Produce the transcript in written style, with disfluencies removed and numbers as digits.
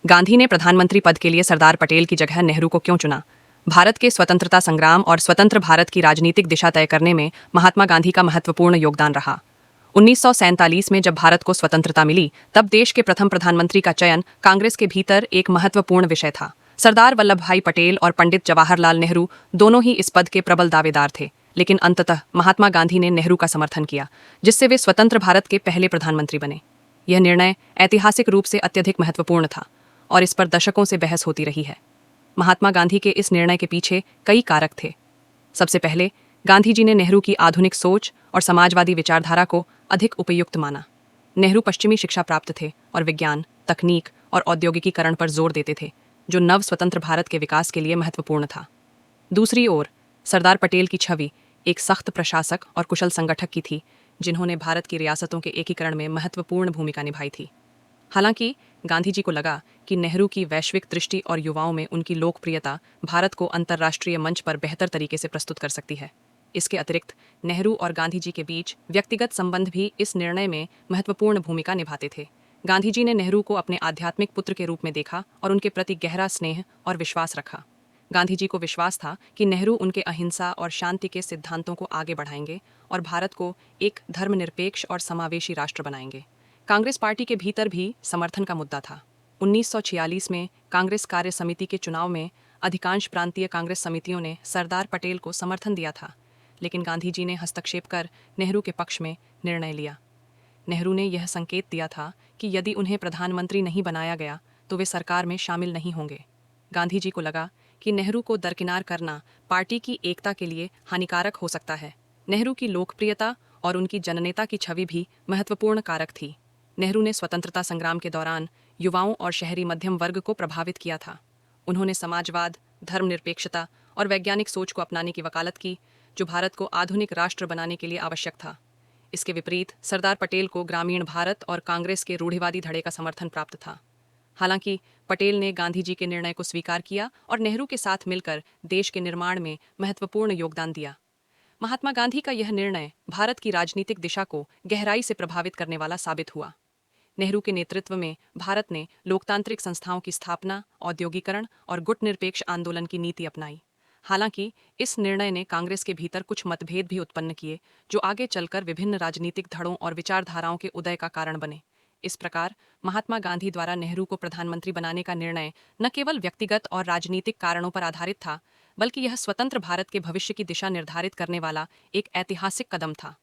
गांधी ने प्रधानमंत्री पद के लिए सरदार पटेल की जगह नेहरू को क्यों चुना? भारत के स्वतंत्रता संग्राम और स्वतंत्र भारत की राजनीतिक दिशा तय करने में महात्मा गांधी का महत्वपूर्ण योगदान रहा। 1947 में जब भारत को स्वतंत्रता मिली, तब देश के प्रथम प्रधानमंत्री का चयन कांग्रेस के भीतर एक महत्वपूर्ण विषय था। सरदार वल्लभ भाई पटेल और पंडित जवाहरलाल नेहरू दोनों ही इस पद के प्रबल दावेदार थे, लेकिन अंततः महात्मा गांधी ने नेहरू का समर्थन किया, जिससे वे स्वतंत्र भारत के पहले प्रधानमंत्री बने। यह निर्णय ऐतिहासिक रूप से अत्यधिक महत्वपूर्ण था और इस पर दशकों से बहस होती रही है। महात्मा गांधी के इस निर्णय के पीछे कई कारक थे। सबसे पहले, गांधी जी ने नेहरू की आधुनिक सोच और समाजवादी विचारधारा को अधिक उपयुक्त माना। नेहरू पश्चिमी शिक्षा प्राप्त थे और विज्ञान, तकनीक और औद्योगिकीकरण पर जोर देते थे, जो नव स्वतंत्र भारत के विकास के लिए महत्वपूर्ण था। दूसरी ओर, सरदार पटेल की छवि एक सख्त प्रशासक और कुशल संगठक की थी, जिन्होंने भारत की रियासतों के एकीकरण में महत्वपूर्ण भूमिका निभाई थी। हालांकि गांधी जी को लगा कि नेहरू की वैश्विक दृष्टि और युवाओं में उनकी लोकप्रियता भारत को अंतर्राष्ट्रीय मंच पर बेहतर तरीके से प्रस्तुत कर सकती है। इसके अतिरिक्त नेहरू और गांधी जी के बीच व्यक्तिगत संबंध भी इस निर्णय में महत्वपूर्ण भूमिका निभाते थे। गांधी जी ने नेहरू को अपने आध्यात्मिक पुत्र के रूप में देखा और उनके प्रति गहरा स्नेह और विश्वास रखा। गांधी जी को विश्वास था कि नेहरू उनके अहिंसा और शांति के सिद्धांतों को आगे बढ़ाएंगे और भारत को एक धर्मनिरपेक्ष और समावेशी राष्ट्र बनाएंगे। कांग्रेस पार्टी के भीतर भी समर्थन का मुद्दा था। 1946 में कांग्रेस कार्य समिति के चुनाव में अधिकांश प्रांतीय कांग्रेस समितियों ने सरदार पटेल को समर्थन दिया था, लेकिन गांधी जी ने हस्तक्षेप कर नेहरू के पक्ष में निर्णय लिया। नेहरू ने यह संकेत दिया था कि यदि उन्हें प्रधानमंत्री नहीं बनाया गया तो वे सरकार में शामिल नहीं होंगे। गांधी जी को लगा कि नेहरू को दरकिनार करना पार्टी की एकता के लिए हानिकारक हो सकता है। नेहरू की लोकप्रियता और उनकी जननेता की छवि भी महत्वपूर्ण कारक थी। नेहरू ने स्वतंत्रता संग्राम के दौरान युवाओं और शहरी मध्यम वर्ग को प्रभावित किया था। उन्होंने समाजवाद, धर्मनिरपेक्षता और वैज्ञानिक सोच को अपनाने की वकालत की, जो भारत को आधुनिक राष्ट्र बनाने के लिए आवश्यक था। इसके विपरीत सरदार पटेल को ग्रामीण भारत और कांग्रेस के रूढ़िवादी धड़े का समर्थन प्राप्त था। हालांकि पटेल ने गांधी जी के निर्णय को स्वीकार किया और नेहरू के साथ मिलकर देश के निर्माण में महत्वपूर्ण योगदान दिया। महात्मा गांधी का यह निर्णय भारत की राजनीतिक दिशा को गहराई से प्रभावित करने वाला साबित हुआ। नेहरू के नेतृत्व में भारत ने लोकतांत्रिक संस्थाओं की स्थापना, औद्योगिकरण और गुटनिरपेक्ष आंदोलन की नीति अपनाई। हालांकि इस निर्णय ने कांग्रेस के भीतर कुछ मतभेद भी उत्पन्न किए, जो आगे चलकर विभिन्न राजनीतिक धड़ों और विचारधाराओं के उदय का कारण बने। इस प्रकार महात्मा गांधी द्वारा नेहरू को प्रधानमंत्री बनाने का निर्णय न केवल व्यक्तिगत और राजनीतिक कारणों पर आधारित था, बल्कि यह स्वतंत्र भारत के भविष्य की दिशा निर्धारित करने वाला एक ऐतिहासिक कदम था।